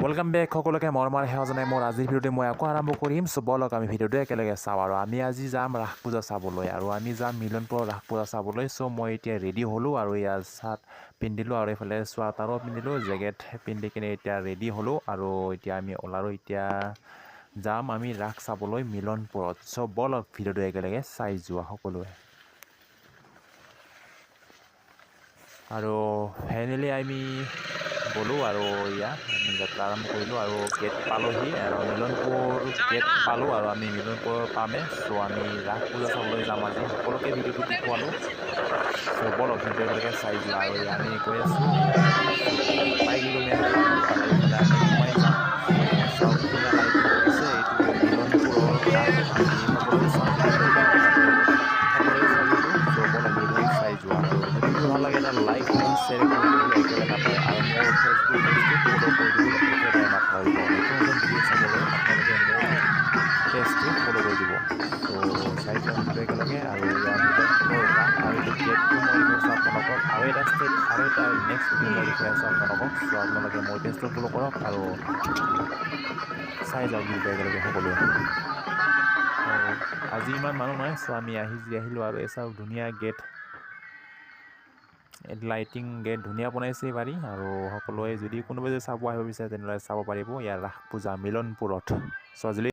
Welcome back সকলোকে মৰমৰ সেৱা জনাই মোৰ আজিৰ ভিডিঅ'টো মই আকৌ আৰম্ভ কৰিম। চ' বলক আমি ভিডিঅ'টো একেলগে চাওঁ আৰু আমি আজি যাম ৰাস পূজা চাবলৈ আৰু আমি যাম মিলনপুৰৰ ৰাস পূজা চাবলৈ। চ' মই এতিয়া ৰেডি হ'লোঁ আৰু ইয়াৰ চাৰ্ট পিন্ধিলোঁ আৰু এইফালে চুৱেটাৰো পিন্ধিলোঁ, জেকেট পিন্ধি কিনে এতিয়া ৰেডি হ'লোঁ আৰু এতিয়া আমি ওলালোঁ। এতিয়া যাম আমি ৰাস চাবলৈ মিলনপুৰত। চ' বলক ভিডিঅ'টো একেলগে চাই যোৱা সকলোৱে। আৰু ফাইনেলি আমি গ'লোঁ আৰু আমি যাত্ৰা আৰম্ভ কৰিলোঁ আৰু গেট পালোঁহি আৰু মিলনপুৰ গেট পালোঁ আৰু আমি মিলনপুৰ পামে। চ' আমি ৰাস পূজা চাবলৈ যাম আজি, সকলোকে ভিডিঅ'টো দেখুৱালোঁ। চ' বলক ভিডিঅ' একেলগে চাই যোৱা আৰু আমি গৈ আছোঁ। চ' পাই গ'লোঁ মেইন গেটটো আৰু এইফালে আমি সোমাই যাম। চ' চাওক ধুনীয়া লাইটিং কৰিছে, এইটো মিলনপুৰৰ ৰাস আমি সকলোৱে চাম ভিডিঅ'টো আৰু সকলোৱে চাই যাব। চ' বলক ভিডিঅ'টো চাই যোৱা আৰু যদি ভিডিঅ' ভাল লাগে এটা লাইক কমেণ্ট শ্বেয়াৰ কৰি দিবলৈ একেবাৰে নাপাহৰিব আৰু মোৰ ফেচবুক পেজটো ফ'ল' কৰি দিবলৈ একেবাৰে নাপাহৰিব। নতুন নতুন ভিডিঅ' চাবলৈ আপোনালোকে মোৰ পেজটো ফ'ল' কৰি দিব। চ' চাই যোৱা ভিডিঅ'টো একেলগে আৰু ইয়াৰ মিলনপুৰৰ ৰাস আৰু এইটো গেটটো মই দেখুৱাই আছোঁ আপোনালোকক আৰু এটা ষ্টেপ আৰু এটা নেক্সট ভিডিঅ' মই দেখুৱাই আছোঁ আপোনালোকক। চ' আপোনালোকে মোৰ পেজটো ফ'ল' কৰক আৰু চাই যাওক ভিডিঅ'টো একেলগে সকলোৱে। আৰু আজি ইমান মানুহ নাই। চ' আমি আহিলোঁ আৰু এই চাওক ধুনীয়া গেট, লাইটিং গেট ধুনীয়া বনাইছে পাৰি আৰু সকলোৱে যদি কোনোবাই যদি চাব আহিব বিচাৰে তেনেহ'লে চাব পাৰিব ইয়াৰ ৰাস পূজা মিলনপুৰত। চ' আজিলৈ